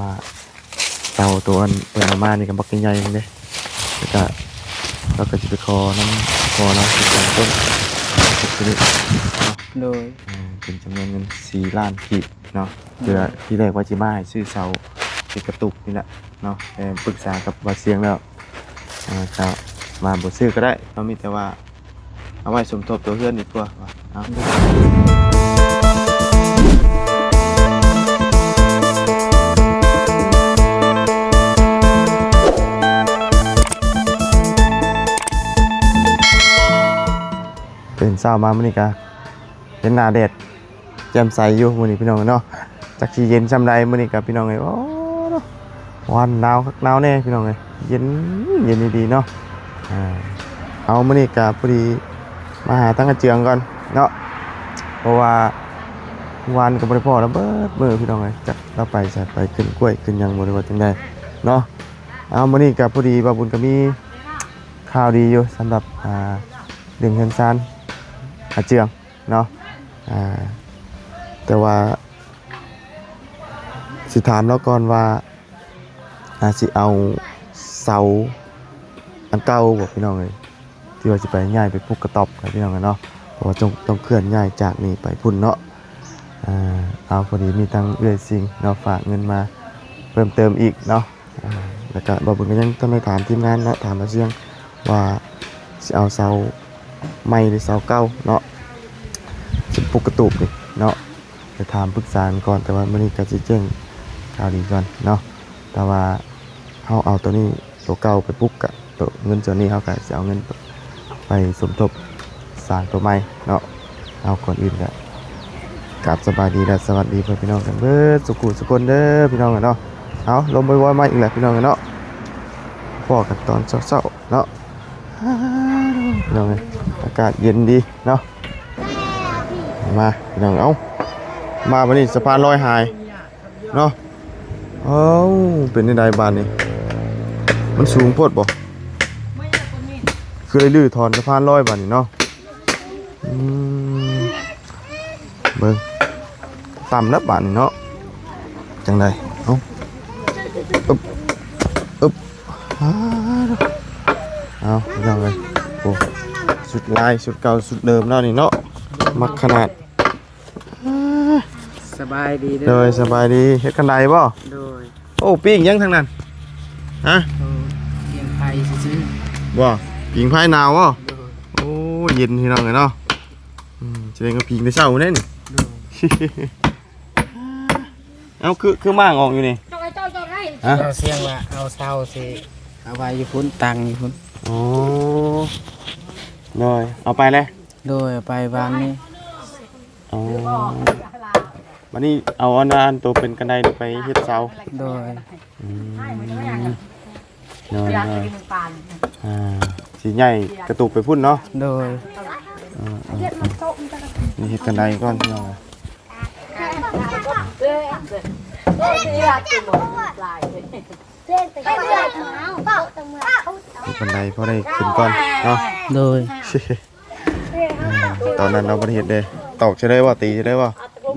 ว่าเต่าตัวอันเปิดออกมานี่ก็บักใหญ่ๆเลยแล้วก็เราก็จะไปคอน้ำคอเนาะเป็นการต้นตัวนี้โดยเป็นจำนวนเงิน4 ล้านกีบเนาะเพื่อที่แรกว่าจะมาให้ซื้อเสาติดกระตุกนี่แหละเนาะแต่ปรึกษากับว่าเสียงแล้วจะมาบ่ซื้อก็ได้เรามีแต่ว่าเอาไว้สมทบตัวเพื่อนดีกว่าเอาเป็นเช้ามามื้อนี้ก็เป็นหน้าแดดแจ่มใสอยู่มื้อนี้พี่น้องเนาะจักสิเย็นซำใดมื้อนี้ก็พี่น้องเอ้ยโอ้วันหนาวคักหนาวแน่พี่น้องเอ้ยเย็นเย็นดีๆเนาะเอามื้อนี้ก็พอดีมาหาทั้งกระเจืองก่อนเนาะเพราะว่าวันก็บ่ได้พอแล้วเบิดมื้อพี่น้องเอ้ยจักเราไปใส่ไปขึ้นกล้วยขึ้นหยังบ่ได้ว่าจังได๋เนาะเอามื้อนี้ก็พอดีบ่าวบุญก็มีข่าวดีอยู่สำหรับเรื่องเงินซานอาเจืองเนาะแต่ว่าสิถามแล้วก่อนว่าสิเอาเสาอันเก่าบอกพี่น้องเลยที่ว่าจะไปง่ายไปพุกกระตอบกับพี่น้องกันเนาะเพราะว่าต้องเคลื่อนง่ายจากนี้ไปพุ่นเนาะเอาพอดีมีตังเอื้อยซิงเนาะฝากเงินมาเพิ่มเติมอีกเนาะแล้วก็บอกบุญก็ยังต้องไปถามทีมงานเนาะถามอาเจืองว่าสิเอาเสาใหม่หรือเสาเก่าเนาะสิพุกกระตุกนี่เนาะไปถามปรึกษาก่อนแต่ว่ามื้อนี้ก็สิแจ้งข่าวดีก่อนเนาะแต่ว่าเขาเอาตัวนี้ตัวเก่าไปปุ๊บกับตัวเงินส่วนนี้เขาก็จะเอาเงินไปสมทบสร้างตัวใหม่เนาะเอาก่อนอื่นก็กราบสบายดีและสวัสดีเพื่อนพี่น้องกันเบิดสุขุสุคนเด้อพี่น้องกันเนาะเอาลมบ่อยๆมาอีกแล้วพี่น้องกันเนาะพอกันตอนเช้าๆเนาะพี่น้องกันอากาศเย็นดีเนาะมาพี่น้องเอามาวันนี้สะพานลอยหายเนาะเป็นในใดบ้านนี่มันสูงโพดบ่คือได้ลื้อถอนสะพานลอยบ้านนี่เนาะเบิ่งต่ำแล้วบ้านนี่เนาะจังไดเอาอึบเอาพี่น้องเลยโอ้สุดลายสุดเก่าสุดเดิมแล้วนี่เนาะมักขนาดสบายดี โดยสบายดีเฮ็ดกันไดบ่โดยโอ้ปิ้งยังทางนั้นฮะเพียงไทยซื้อบ่ปิ้งไผ่หนาวบ่โอ้เย็นพี่น้องเลยเนาะแสดงว่าปิ้งได้เช้าแน่นี่เอ้าคือม่างออกอยู่นี่ฮะเสียงว่าเอาเสาสิเอาไว้อยู่พุ่นตังอยู่พุ่นโอ้เลยเอาไปเลยโดยไปบ้านนี้อ๋อวันนี้เอาอันนั้นตัวเป็นกันไดไปเฮ็ดเสาโดยเลยสีใหญ่กระตุกไปพุ่นเนาะโดยนี่เฮ็ดกันไดก่อนเนาะกันไดพอได้ขึ้นก่อนเนาะโดยตอนนั้นเราบ่ได้เฮ็ดเด้ตอกใช่ได้บ่ตีใช่ได้บ่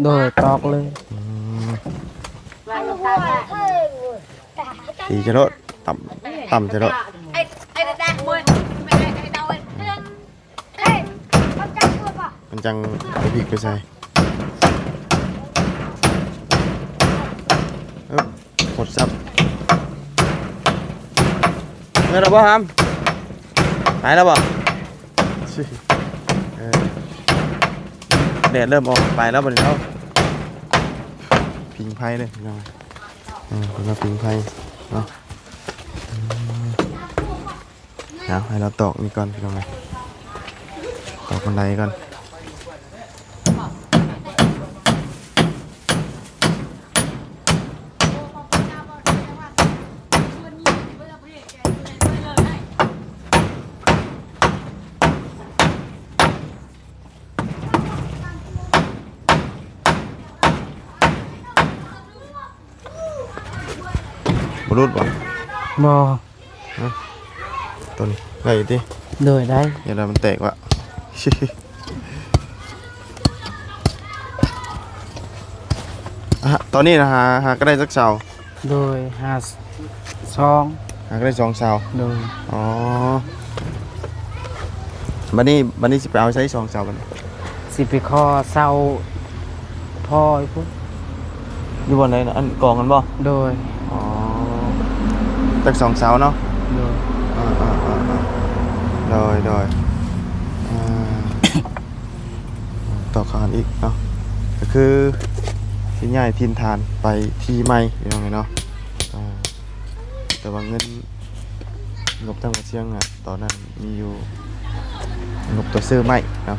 โดยตอกเลยตีจะรถต่ำจะรถมันจังไปพลิกไปใส่กดซับเมื่อเราบ่ทำหายแล้วบ่แดดเริ่มออกไปแล้วบนเขาพิงไพ่เลยน้องเราพิงไพ่เนาะเอาให้เราตอกนี่ก่อนพี่น้องเลยตอกบันไดก่อนรุดบ่ตัวนี้ได้ดิโดยได้อย่าเรามันแตกว่ะตอนนี้นะหาก็ได้สักเสา โดยหาซอง หาก็ได้2เสา โดย อ๋อบัดนี้สิไปเอาใช้2เสาบัดนี้ สิไปคอเศร้าพ่อไอ้พุ่น อยู่บ่ไหนนะอันกองกันบ่ โดย อ๋อตัก2เสาเนาะ โดย โดยอ่าต่อขานอีกเนาะก็คือสิย้ายถิ่นฐานไปที่ใหม่พี่น้องเนาะแต่ว่าเงินงบทางกระเชียงอ่ะตอนนั้นมีอยู่งบตัวซื้อใหม่เนาะ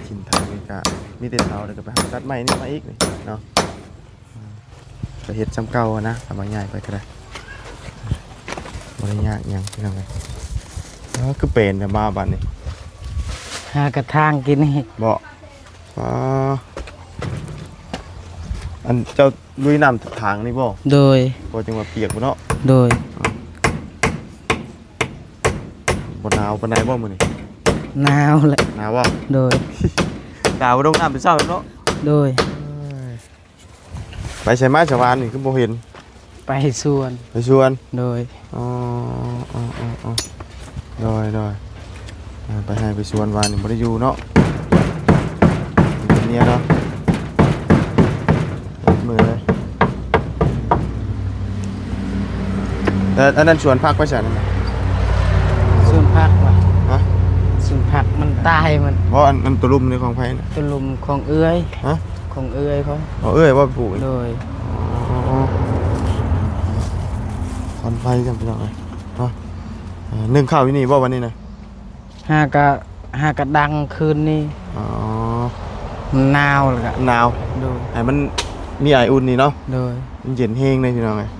ถิ่นฐานนี่ก็มีแต่เสาแล้วก็ไปหาตัดใหม่นี่มาอีกนี่เนาะก็เฮ็ดซ้ำเก่าอะนะทำง่ายไปก็ได้บ่ได้ยากหยังพี่น้องเอ้ยคือเป็นแต่มาบัดนี้ หากระทางกินนี่ บ่อันเจ้าลุยน้ำทางนี่บ่ โดย บ่จังว่าเปียกบ่เนาะ โดย บ่หนาวปานใดบ่มื้อนี้ หนาวแหละ หนาวบ่ โดย ดาวลงน้ำเป็นเช้าเนาะ โดย ไปใช้ไม้ชาวานนี่คือบ่เห็น ไปสวน ไปชวน โดย อ๋อโดยไปให้ไปชวนวานนี่บ่ได้อยู่เนาะเป็นเมียเนาะมือเลยแต่อันนั้นชวนพักไปใช่นั่นน่ะ สวนผักว่ะ ฮะ สวนผักมันตายมัน บ่อันตัวลุ่มนี่ของไผน่ะ ตุลุมของเอื้อย ฮะ ของเอื้อยเขา เอาเอ้ยว่าไปปลูกนี่ โดย คอนไฟจังพี่น้องเอ้ยเนาะนึ่งข้าวอยู่นี่บ่วันนี้นะ หากระดังคืนนี้ อ๋อ มันหนาวเลยอะ หนาว โดย ให้มันมีไออุ่นนี่เนาะ โดย มันเย็นแห้งเลยพี่น้องเอ้ย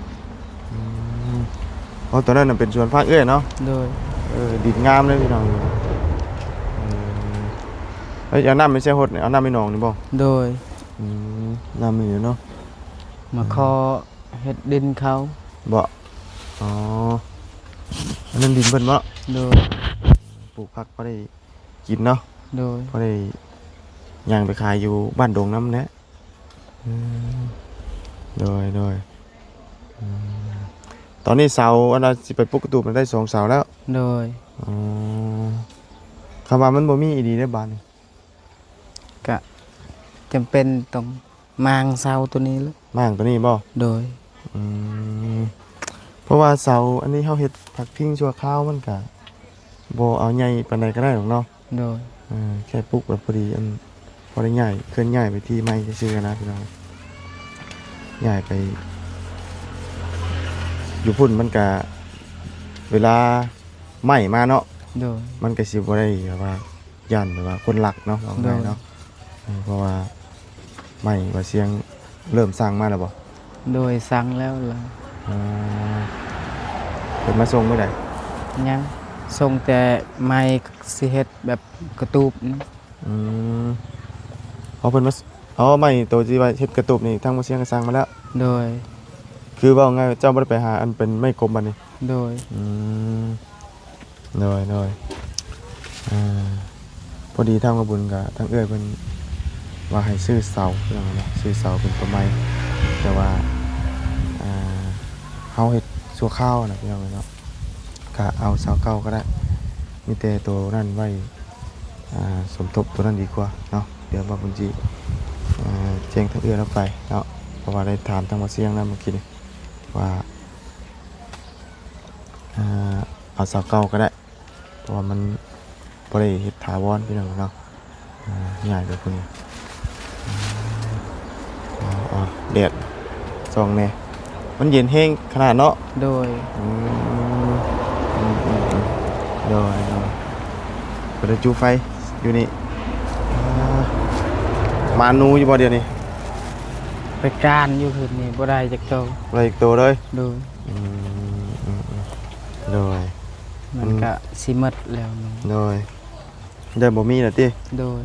เพราะตอนนั้นน่ะเป็นสวนผักเอ้ยเนาะ โดย ดินงามเลยพี่น้องเฮ้ยเอาน้ำไม่ใช่หดเนี่ยเอาน้ำไม่นองนี่บ่ โดย น้ำมีอยู่เนาะ มาคอเฮ็ดดินเขา บ่อ๋ออันนั้นดินเพิ่นบ่ โดย ปลูกผักพอได้กินเนาะ โดย พอได้ย่างไปขายอยู่บ้านดงน้ำแนะโดยตอนนี้เสาอันนั้นสิไปปลูกกระตูบมันได้2เสาแล้ว โดย คำว่ามันบ่มีอีดีได้บ้านนี่ กะจำเป็นต้องมางเสาตัวนี้แล้ว มางตัวนี้บ่ โดย เพราะว่าเสาอันนี้เฮาเฮ็ดผักทิ้งชั่วคราวมันก็บ่เอาใหญ่ปานใดก็ได้หรอกเนาะ โดย แค่ปลูกแบบพอดีอันพอได้ใหญ่เคลื่อนย้ายไปที่ใหม่ซื่อๆนะพี่น้องย้ายไปอยู่พุ่นมันก็เวลาไหม้มาเนาะ โดย มันก็สิบ่ได้แบบว่าย่านแบบว่าคนรักเนาะเอาง่ายๆเนาะเพราะว่าไหม้ว่าเสียงเริ่มสร้างมาแล้วบ่ โดยสั่งแล้วล่ะ เพิ่นมาส่งเมื่อใด ยังส่งแต่ไม้สิเฮ็ดแบบกระตูบนี่ เพิ่นมาไหม้ตัวที่ว่าเฮ็ดกระตุบนี่ทางบ่เสียงก็สร้างมาแล้ว โดย คือว่าไงเจ้าบ่ได้ไปหาอันเป็นไม้กลมบัดนี้ โดย โดยพอดีทางกระบุญกับทางเอื้อยเพิ่นว่าให้ซื้อเสาเรื่องนะซื้อเสาเป็นตัวไม้แต่ว่าเฮาเฮ็ดชั่วคราวนะพี่น้องเนาะก็เอาเสาเก่าก็ได้มีแต่ตัวนั้นไว้สมทบตัวนั้นดีกว่าเนาะเดี๋ยวว่าเพิ่นสิแจ้งทางเอื้อยเราไปเนาะเพราะว่าได้ถามทางว่าเสียงนั้นเมื่อกี้นี่ว่าเอาเสาเก่าก็ได้เพราะว่ามันบ่ได้เฮ็ดถาวรพี่น้องเนาะง่ายกว่าเพิ่นแดดส่องแน่มันเย็นแห้งขนาดเนาะ โดย โดยเปิดจูไฟอยู่นี่มานูอยู่บ่เดี๋ยวนี้ ไปการอยู่คืนนี้บ่ได้จักโต อะไรอีกตัวเลย โดย โดย มันก็สิหมดแล้วนี่ โดยเดิมบ่มีน่ะติ โดย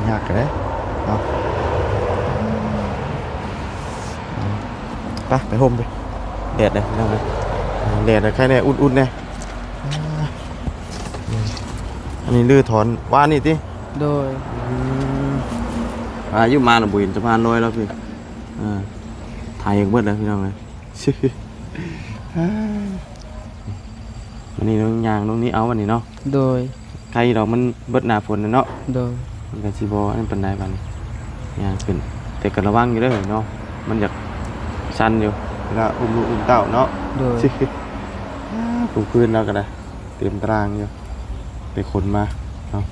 ยากกันเด้เนาะไปโฮมไปแดดเลยพี่น้องเอ้ยแดดเลยแค่นี้อุ่นๆเนี่ยอันนี้ลื้อถอนว่านี่ติ โดย อายุมาหน่ะบุญสะพานลอยแล้วพี่ถ่ายเองเบิดแล้วพี่น้องเลยวันนี้น้องยางน้องนี้เอาวันนี้เนาะ โดย ใครดอกมันเบิดหน้าฝนเนาะ โดย มันก็สิบ่อันปานใดบัดนี้ยางขึ้นแต่ก็ระวังอยู่เด้อเนาะมันอยากชันอยู่เวลาอุ้มลูกอุ้มเต้าเนาะ โดย ปูพื้นแล้วก็ได้เตรียมตารางอยู่ไปขนมาเนาะ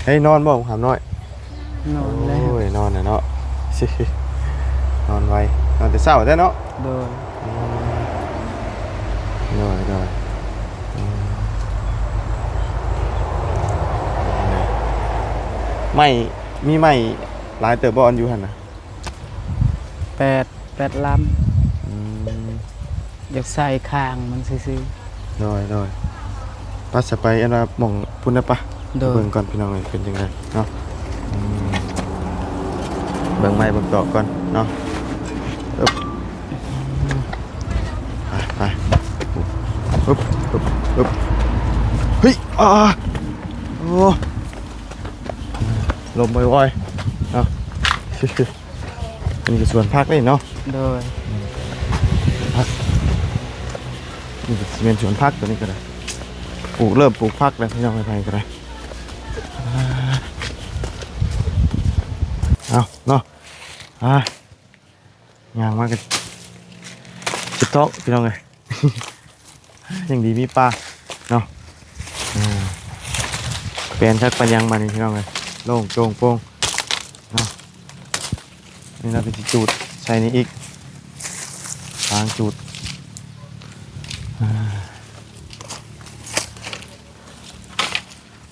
เฮ้ยนอนบ่ถามหน่อย นอนแล้ว โอ้ยนอนน่ะเนาะ นอนไวนอนแต่เช้าแท้เนาะ โดย โดยไม่มีไม่หลายเติบบ่อนอยู่หั่นน่ะ 8 ลำอยากใส่ข้างมันซื่อ โดยปัสไปอันว่าหม่องพุ่นนะปะ โดย เบิ่งก่อนพี่น้องเอ้ยเป็นจังไดเนาะเบิ่งไม้เบิ่งตอกก่อนเนาะอึ๊บไปอึ๊บเฮ้ยโอ้ลมบ่อยๆเนาะนี่คือสวนพักนี่เนาะ ๆโดย พักนี่คือเป็นสวนพักตัวนี้ก็ได้เริ่มปลูกพักแล้วพี่น้องไปก็ได้เอาเนาะยางมากกันจุดท้องพี่น้องเลย ยังดีมีปลาเนาะเปลี่ยนชักปัญญังมานี่พี่น้องเลยโล่งโจงโป่งเนาะนี่เราไปจูดใส่นี่อีกทางจูด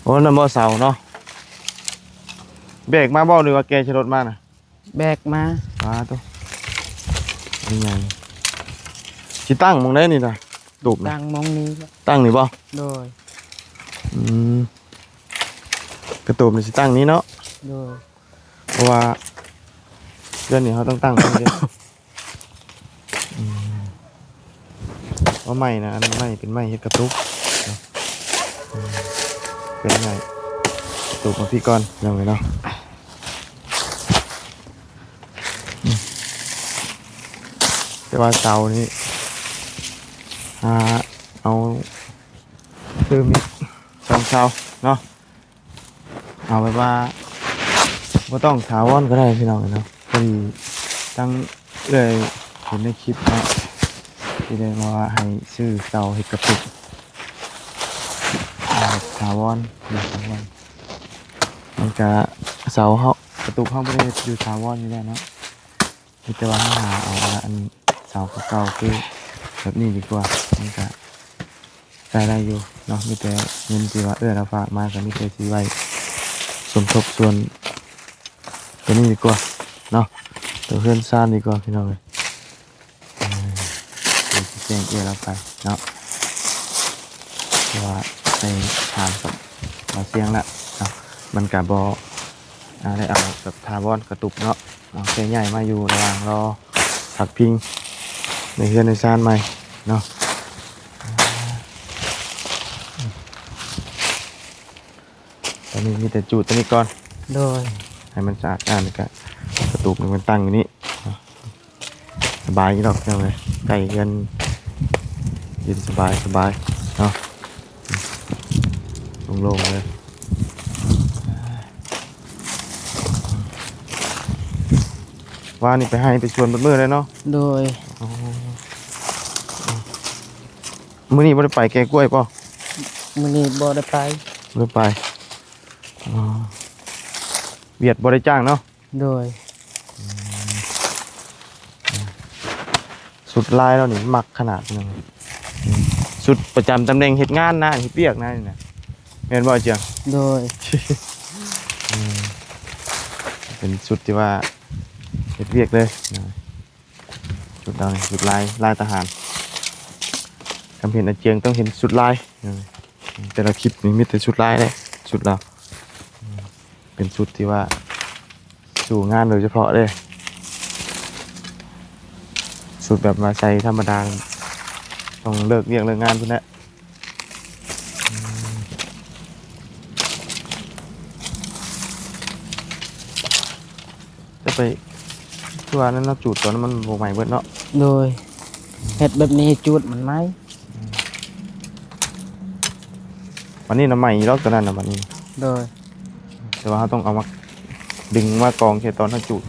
โอ้น้ำบ่อเสาเนาะเบรกมาบ่หรือว่าแกชะรถมาน่ะ แบกมา มาตัวนี่ไงที่ตั้งมองได้นี่นะตูบนะ ตั้งมองนี้ ตั้งนี่บ่ โดย กระตูบนี่สิตั้งนี้เนาะ โดย เพราะว่าเรื่องนี้เขาต้องตั้งตรงนี้เพราะไม้นะอันนั้นไม้เป็นไม้เฮ็ดกระตุกเนาะเป็นไงกระตุกมาพี่ก่อนยังไงเนาะแต่ว่าเสานี่เอาคือมีสองเสาเนาะเอาไปว่าไม่ต้องถาวรก็ได้พี่น้องเนาะพอดีตั้งเลยเห็นในคลิปเนาะที่ได้มาว่าให้ซื้อเสาเห็ดกระปุกถาวรมันจะเสาเขากระตุกเขาไม่ได้อยู่ถาวรอยู่แล้วเนาะมีแต่ว่าหาเอาอันเสาเก่าๆคือแบบนี้ดีกว่ามันจะใช้ได้อยู่เนาะมีแต่เงินที่ว่าเราฝากมาก็มีแต่ซื้อไว้สมทบส่วนตัวนี้ดีกว่าเนาะตัวเพื่อนซ่านดีกว่าพี่น้องเลยเดี๋ยวแจ้งเราไปเนาะเพราะว่าไปถามกับมาเสียงละเนาะมันกับบได้เอาแบบทาวอนกระตุกเนาะเอาแค่ใหญ่มาอยู่ระหว่างรอผักพิงในเพื่อนในซ่านใหม่เนาะตอนนี้มีแต่จูดตัวนี้ก่อน โดย ให้มันสะอาดก็กระตุกมันตั้งอยู่นี่สบายกี่ดอกจังเลยไก่กันเย็นสบายเนาะโล่งๆเลยว่านี่ไปให้ไปชวนบนมือเลยเนาะ โดย มื้อนี้บ่ได้ไปแกกล้วยป่ะ มื้อนี้บ่ได้ไป บ่ได้ไปเวียดบ่ได้จ้างเนาะ โดย สุดลายแล้วนี่มักขนาดนึงสุดประจำตำแหน่งเฮ็ดงานนะเฮ็ดเวียกนะนี่นะแม่นบ่เจียง โดย เป็นสุดที่ว่าเฮ็ดเวียกเลยสุดเราเนี่ยสุดลายทหารคำเห็นอาเจียงต้องเห็นสุดลาย แต่ละคลิปนี่มีแต่ชุดลายเลยชุดเราเป็นชุดที่ว่าสู่งานโดยเฉพาะเลยชุดแบบมาใช้ธรรมดาต้องเลิกเรียกเลิกงานพุ่นแหละจะไปที่ว่านั้นเราจูดตัวนั้นมันโบใหม่เบิดเนาะ โดยเฮ็ดแบบนี้จูดมันไหม วันนี้น้ำใหม่รอบตัวนั้นนะวันนี้ โดย แต่ว่าเขาต้องเอามาดึงมากองแค่ตอนถ้าจูด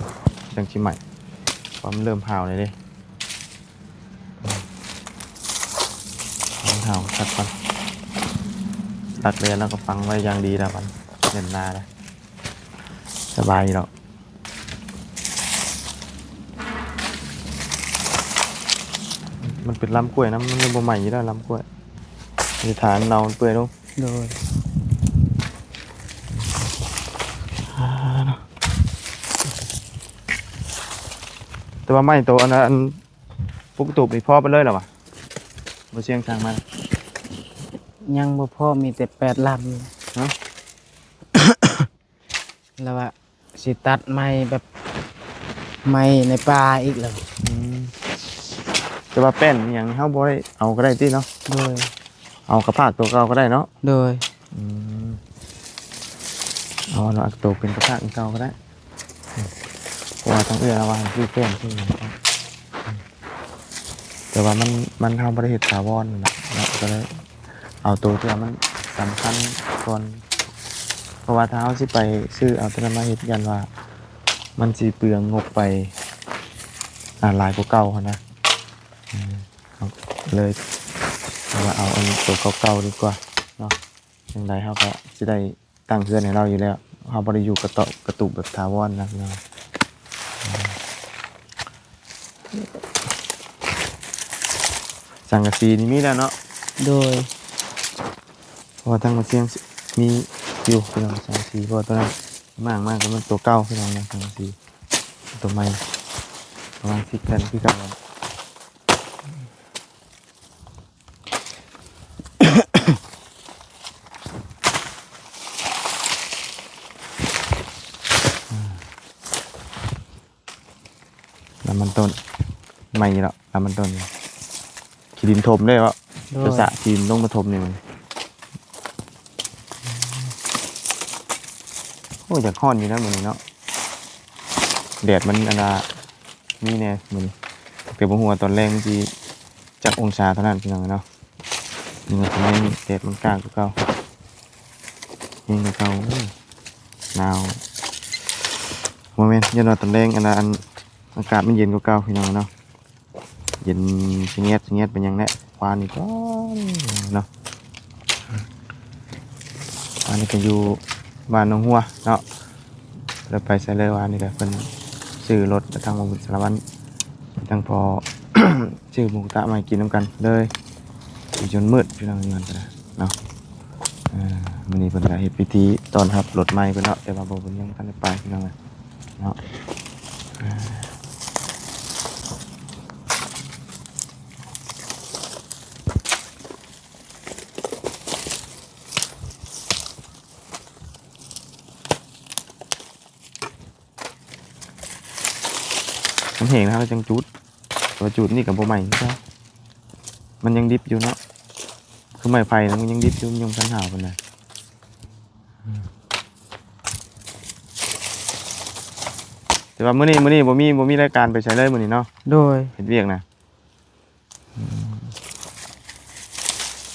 จังชิใหม่เพราะมันเริ่มห่าวเลยเด้ห่าวตัดก่อนตัดเลยแล้วก็ฟังไว้อย่างดีแล้วมันเล่นนาเลยสบายหรอกมันเป็นลำกล้วยนะมันเป็นใหม่อยู่แล้วลำกล้วยมีฐานเนาเปื่อยลง โดย แต่ว่าไม่ตัวอันนั้นปุ๊กตุบนี่พ่อไปเลยเหรอวะมาเชียงทางมา ยังบ่พอมีแต่8 ลำ เนาะ แล้วว่าสิตัดไม้แบบไม้ในป่าอีกแล้ว แต่ว่าแป้นอหย่างเขาบ่ได้เอาก็ได้ที่เนาะ โดย เอากระพากตัวเก่าก็ได้เนาะ โดย เอาเนาะตัวเป็นกระพากเก่าก็ได้เพราะว่าต้องเอื้อระวังที่แป้นที่มันแต่ว่ามันทำบริเหตุถาวรนะแล้วก็เลยเอาตัวที่ว่ามันสำคัญก่อนเพราะว่าถ้าเขาสิไปซื้อเอาตัวนั้นมาเฮ็ดยันว่า มันสิเปลืองงบไปหลายกว่าเก่านะเอาเลยว่าเอาอันตัวเก่าๆดีกว่าเนาะอย่างไรเขาก็จะได้ตั้งเพื่อนให้เราอยู่แล้วเขาบริอยู่กระตุกแบบถาวรนะเนาะสังกะสีนี่มีแล้วเนาะ โดย เพราะว่าทั้งมาเสียงมีอยู่พี่น้องสังกะสีเพราะว่าตัวนั้นมากก็มันตัวเก่าพี่น้องนะสังกะสีตัวใหม่ประมาณ10 แผ่นพี่เก่าแล้วมันต้นใหม่แล้วแล้วมันต้นขีดินถมได้วะ โด จะ ย สะขีดินลงมาถมนี่มันโอ้อยากห้อนอยู่นะมันเนาะแดดมันอันดานี่แน่มันเก็บหัวตอนแรกมันจีจากองศาเท่านั้นพี่น้องเนาะนี่มันทำไมแดดมันกลางกว่าเก่ายิ่งกว่าเก่าโอ้ยหนาวโมเมนต์ยันว่าตอนแรกอันดาอันอากาศมันเย็นกว่าเก่าพี่น้องเนาะเย็นเงียบเป็นยังไงควานนี่ก็เนาะอันนี้ก็อยู่บ้านหนองหัวเนาะแล้วไปใส่เลยวานนี่ก็เป็นซื้อรถทางมาบุญสารวัตรทางพอ ชื่อหมูตะมากินน้ำกันเลยอยู่จนมืดพี่น้องเงินไปนะเนาะวันนี้เป็นการเฮ็ดพิธีตอนรับรถใหม่เป็นเนาะแต่ว่าบ่เป็นยังทันได้ไปพี่น้องเนาะมันเห็นนะครับจังจุดตัวจุดนี่กับโบใหม่ใช่มันยังดิบอยู่เนาะคือไม้ไผ่นะมันยังดิบอยู่มันยังทันหาวกันเลยแต่ว่ามื้อนี้บ่มีรายการไปใช้เลยมื้อนี้เนาะ โดย เฮ็ดเวียกนะ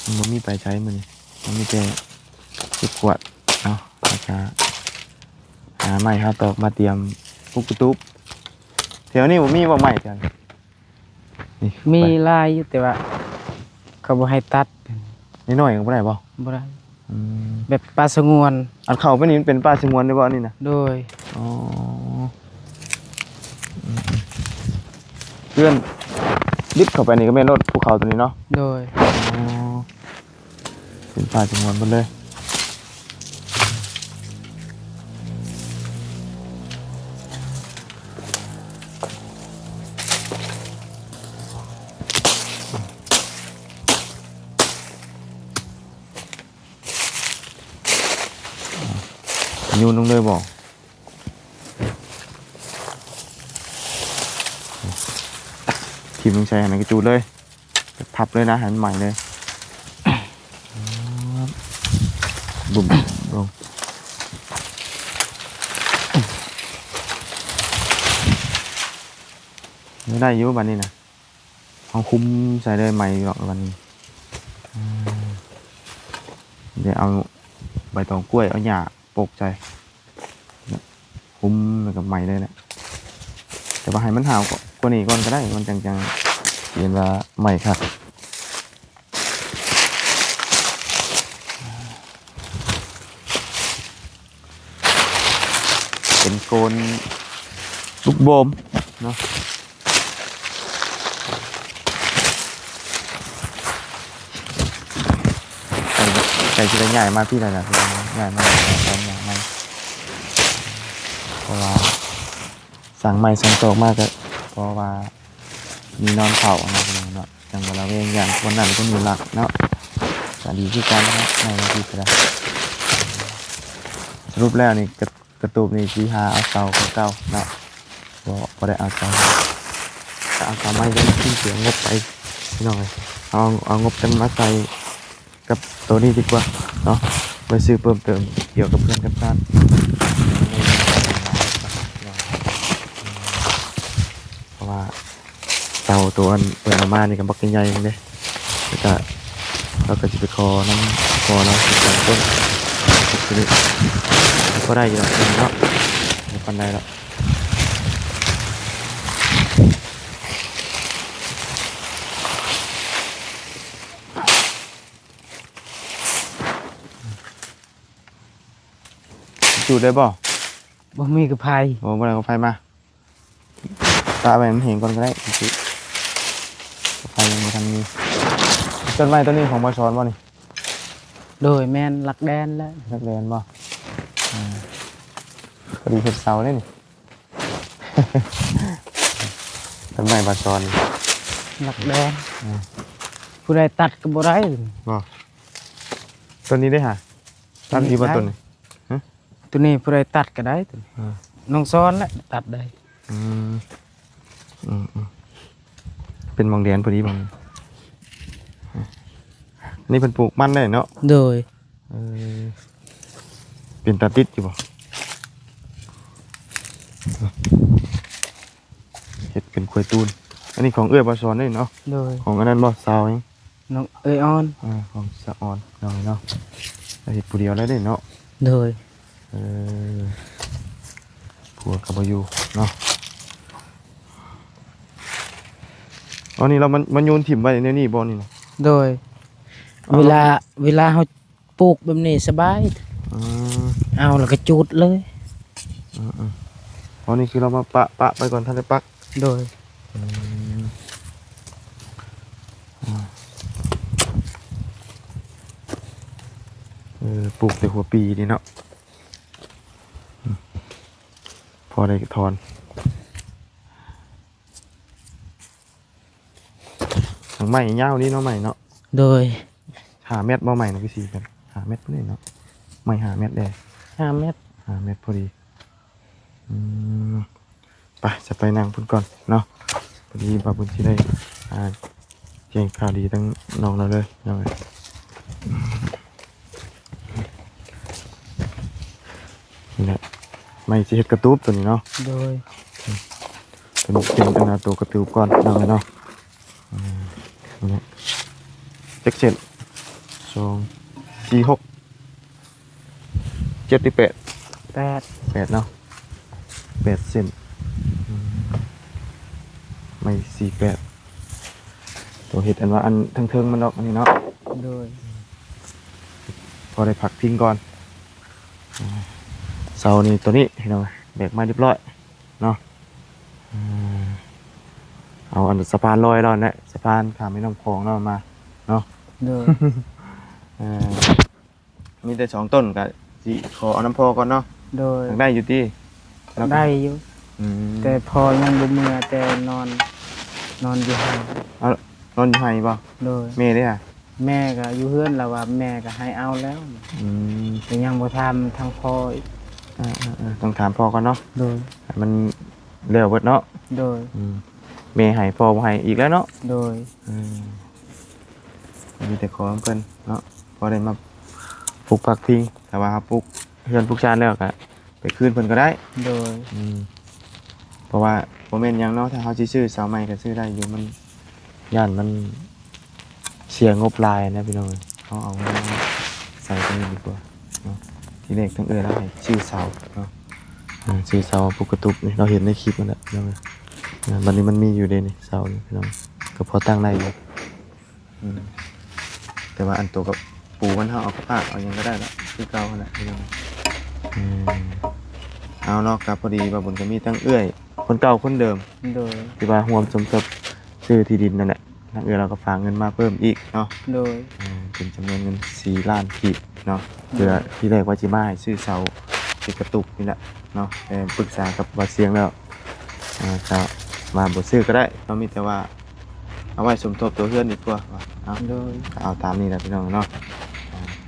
มันบ่มีไปใช้มื้อนี้มันมีแต่เก็บขวดเนาะแล้วก็หาไม้หาตอกมาเตรียมปุ๊กตุ๊บแถวนี้บ่มีบ่ไม้จังนี่ มี ไป ลายอยู่แต่ว่า เขาบ่ให้ตัด นิดหน่อยก็บ่ได้บ่ บ่ได้ อืม แบบปลาสงวน อันเข้าไปนี่มันเป็นป่าสงวนได้บ่อันนี่นะ โดย อ๋อเพื่อนดิบเข้าไปนี่ก็แม่นรถภูเขาตัวนี้เนาะ โดย อ๋อเป็นป่าสงวนหมดเลย โยนลงเลยบ่ทีมลงใช้หันกระจูดเลยทับเลยนะหันใหม่เลยบุ่มลงไม่ได้อยุ่บันนี้นะเอาคุ้มใส่เลยใหม่หรอกบันนี้เดี๋ยวเอาใบตองกล้วยเอาหญ้าปกใจคุ้มแล้วกับใหม่เลยนะแต่ว่าให้มันหาวกว่านี้ก่อนก็ได้มันจังๆเห็นว่าใหม่ครับเป็นโกนลูกโบมเนาะไก่จะได้ใหญ่มากพี่เลยนะใหญ่มากใหญ่มากเพราะว่าสั่งใหม่สั่งโตมากก็เพราะว่ามีนอนเผานะพี่น้องเนาะจังเวลาเวงอย่างคนนั้นก็มีหลักเนาะก็ดีที่กันนะครับในวันที่ก็สรุปแล้วนี่กระตูบนี่ที่หาเอาเสาเก่าเนาะพอได้เอาเสาแต่เอาเสาไม้ก็ขึ้นเสียงงบไปพี่น้องเลยเอางบจังมาใส่กับตัวนี้ดีกว่าเนาะไปซื้อเพิ่มเติมเกี่ยวกับเพื่อนกับชาติเพราะว่าเสาตัวอันเปิดออกมานี่กับบักใหญ่ๆเลยแล้วก็เราก็จะไปคอน้ำคอเนาะจากต้นทีนี้ก็ได้อยู่แล้วเนาะไม่ปันได้แล้วจูดได้บ่ บ่มีกระไพ โอ้บ่ได้เอาไฟมาตาไปมันเห็นก่อนก็ได้จูดไฟยังบ่ทันมีต้นไม้ต้นนี้ของบ่ช้อนบ่นี่ โดยแม่นหลักแดนแล้ว นักเรียนบ่พอดีเฮ็ดเสาได้นี่ ต้นไม้บ่ช้อน หลักแดนผู้ใดตัดก็บ่ได้ บ่ต้นนี้ได้หาตัดอีกบ่ต้นนี่ ตัวนี้ผู้ใดตัดก็ได้ตัวนี้ อ่า น้องซ้อนแหละตัดได้ อืมเป็นหมองแดนพอดีบ่นี่เพิ่นปลูกมันได้เนาะ โดย เป็นตาติดอยู่บ่เฮ็ดเป็นกล้วยตูนอันนี้ของเอื้อยบ่สอนได้เนาะ โดย ของอันนั้นบ่สาวเอง น้องเอ้ยออน ของสะออนน้อยเนาะเฮ็ดผู้เดียวแล้วได้เนาะ โดย ผัวก็บ่อยู่เนาะอันนี้เรามันโยนถิ่มไว้ในนี่บ่นี่นะ โดย เวลาเฮาปลูกแบบนี้สบาย อืม เอาแล้วก็จูดเลย อันนี้คือเรามาปะไปก่อนท่านได้ปัก โดย ปลูกแต่หัวปีนี่เนาะพอได้ถอนทางใหม่ยาวนี่เนาะใหม่เนาะ โดย 5 เมตรบ่ใหม่นะพี่4กัน5 เมตรพุ่นนี่เนาะใหม่5 เมตรแดง 5 เมตร 5 เมตรพอดีไปจะไปนั่งพุ่นก่อนเนาะพอดีบาบุญที่ได้แจ้งข่าวดีทั้งน้องเราเลยน้องเอ้ยนี่แหละไม่สิเฮ็ดกระตูบตัวนี้เนาะ โดย ตัวนี้เป็นอันนาตัวกระตูบก่อนน้องเอ้ยเนาะนี่เจ็กเส้น2 4 6 7 8 8 เนาะ8 เส้นไม่48ตัวเห็ดอันว่าอันเทิงๆมันดอกอันนี้เนาะ โดย พอได้ผักทิ้งก่อนเสานี่ตัวนี้เห็นไหมแบกมาเรียบร้อยเนาะเอาอันสะพานลอยแล้วเนี่ยสะพานข้ามแม่น้ำคลองเรามาเนาะ โดย มีแต่2 ต้นก็สิขอเอาน้ำพอก่อนเนาะ โดย ทางได้อยู่ที่ ได้อยู่ แต่ แต่พอยังบ่เมื่อแต่นอนอยู่ห้อง นอนอยู่ไห้ป่ะ โดย เมย์ได้ค่ะ แม่ก็อยู่เฮือนแล้วว่าแม่ก็ให้เอาแล้วแต่ยังบ่ทำทางพออีก ต้องถามพ่อก่อนเนาะ โดย ให้มันเร็วเบิดเนาะ โดย แม่ให้พ่อบ่ให้อีกแล้วเนาะ โดย มีแต่ขอเพิ่นเนาะพอได้มาปลูกผักพิงแต่ว่าปลูกเฮือนปลูกชานแล้วก็ไปคืนเพิ่นก็ได้ โดย เพราะว่าบ่แม่นหยังเนาะถ้าเฮาสิซื้อเสาใหม่ก็ซื้อได้อยู่มันย่านมันเสียงบหลายนะพี่น้องเฮาเอาเงินมาใส่ตรงนี้ดีกว่าเนาะทีแรกทั้งแล้วให้ชื่อเสาเนาะชื่อเสาปลูกกระตุกนี่เราเห็นในคลิปนั่นแหละพี่น้องบัดนี้มันมีอยู่เด้นี่เสานี่พี่น้องก็พอตั้งได้อยู่แต่ว่าอันตัวกับปูมันเอากระปากเอายังก็ได้ละคือเก่าแหละพี่น้องเอาเนาะครับพอดีว่าบุญก็มีตั้งเอื้อยคนเก่าคนเดิม โดย ที่ว่าห่วมสมทบซื้อที่ดินนั่นแหละทั้งเอื้อยเราก็ฝากเงินมาเพิ่มอีกเนาะ โดย เป็นจำนวนเงิน4 ล้านกีบเนาะเพื่อที่แรกว่าจิมาให้ซื้อเสาติดกระตุกนี่แหละเนาะแต่ปรึกษากับว่าเสียงแล้วจะมาบ่ซื้อก็ได้เรามีแต่ว่าเอาไว้สมทบตัวเพื่อนดีกว่าเอา โดย เอาตามนี้แหละพี่น้องเนาะ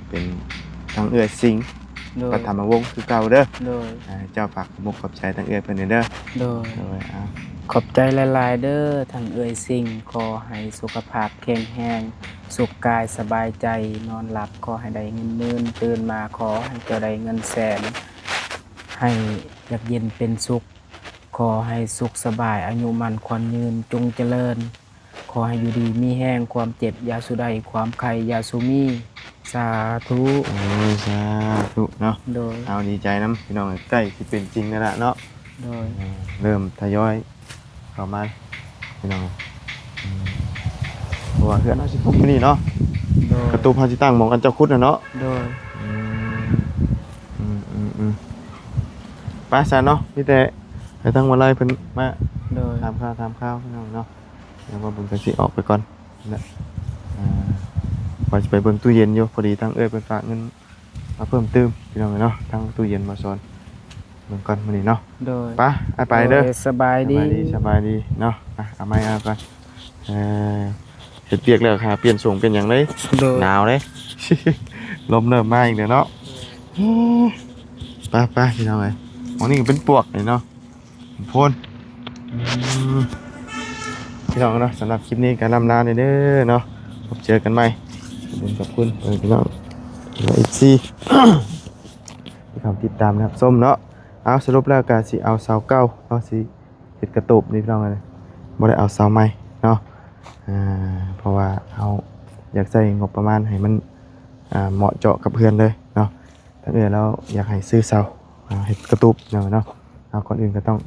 เป็นทางเอื้อยสิงห์ โดย ก็ทำมาวงคือเก่าเด้อ โดย เจ้าฝากมุกขอบใจทางเอื้อยเพิ่นเด้อ โดย โดยเอา ขอบใจหลายๆเด้อทางเอ่ยสิ่งขอให้สุขภาพแข็งแรงสุขกายสบายใจนอนหลับขอให้ได้เงินหมื่นตื่นมาขอให้เจ้าได้เงินแสนให้อยากเย็นเป็นสุขขอให้สุขสบายอายุมันควรยืนจงเจริญขอให้อยู่ดีมีแห้งความเจ็บอยาสุใดความไข่ยาสุมีสาธุ โอ้ยสาธุเนาะ โดย เอาดีใจน้ำพี่น้องใกล้ที่เป็นจริงแล้วล่ะเนาะ โดย เริ่มทยอยเข้ามาพี่น้องเพราะว่าเพื่อนเอาสิปุ๊บนี่เนาะ โดย กระตูพาสิตั้งหมองกันเจ้าคุดน่ะเนาะ โดย ไป้าซะเนาะพี่แต่ไปตั้งวันไรเพิ่นมา โดย ถามข้าวพี่น้องเนาะแล้วว่าบุญก็สิออกไปก่อนนั่นแหละว่าจะไปเบิ่งตู้เย็นอยู่พอดีทางเอ้ยเพิ่นฝากเงินมาเพิ่มเติมพี่น้องเนาะทางตู้เย็นมาสอนเบิ่งก่อนมื้อนี้เนาะ โดย ไป้าไปเด้อ โสบายดี สบายดีเนาะเอาไม้เอาก่อนเฮ็ดเปียกแล้วค่ะเปลี่ยนส่งเป็นหยังเลย โดย หนาวเลย ลมเริ่มมาอีกแล้วเนาะไปพี่น้องเอ้ยของนี่ก็เป็นปวกเลยเนาะโพนพี่น้องเนาะสำหรับคลิปนี้การนำลาเด้อเนาะพบเจอกันใหม่ขอบคุณพี่น้องแล้วอีกซี่ ที่คำติดตามนะครับส้มเนาะเอาสรุปแล้วก็สิเอาเสาเก่าเอาสิเฮ็ดกระตูบนี่พี่น้องเลยบ่ได้เอาเสาใหม่เนาะเพราะว่าเอาอยากใส่งบประมาณให้มันเหมาะเจาะกับเพื่อนเลยเนาะถ้าเกิดเราอยากให้ซื้อเสาเฮ็ดกระตูบเนาะเอาก่อนอื่นก็ต้อง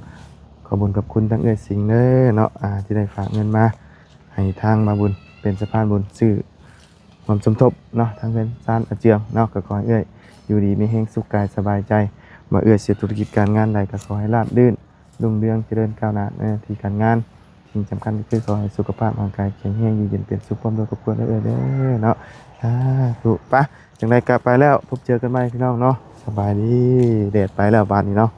ขอบุญกับคุณทั้งเอื้อยสิงห์เด้อเนาะที่ได้ฝากเงินมาให้ทางมาบุญเป็นสะพานบุญซื้อความสมทบเนาะทางเงินซ่านอาเจียงเนาะก็ขอให้เอื้อยอยู่ดีมีแฮงสุขกายสบายใจมาเอื้อยเสียธุรกิจการงานใดก็ขอให้ราบรื่นรุ่งเรืองเจริญก้าวหน้าในหน้าที่การงานสิ่งสำคัญก็คือขอให้สุขภาพร่างกายแข็งแรงอยู่เย็นเป็นสุขความด้วยครอบครัวเด้อเด้อเนาะสาธุปะจังไดกลับไปแล้วพบเจอกันใหม่พี่น้องเนาะสบายดีแดดไปแล้วบานนี้เนาะ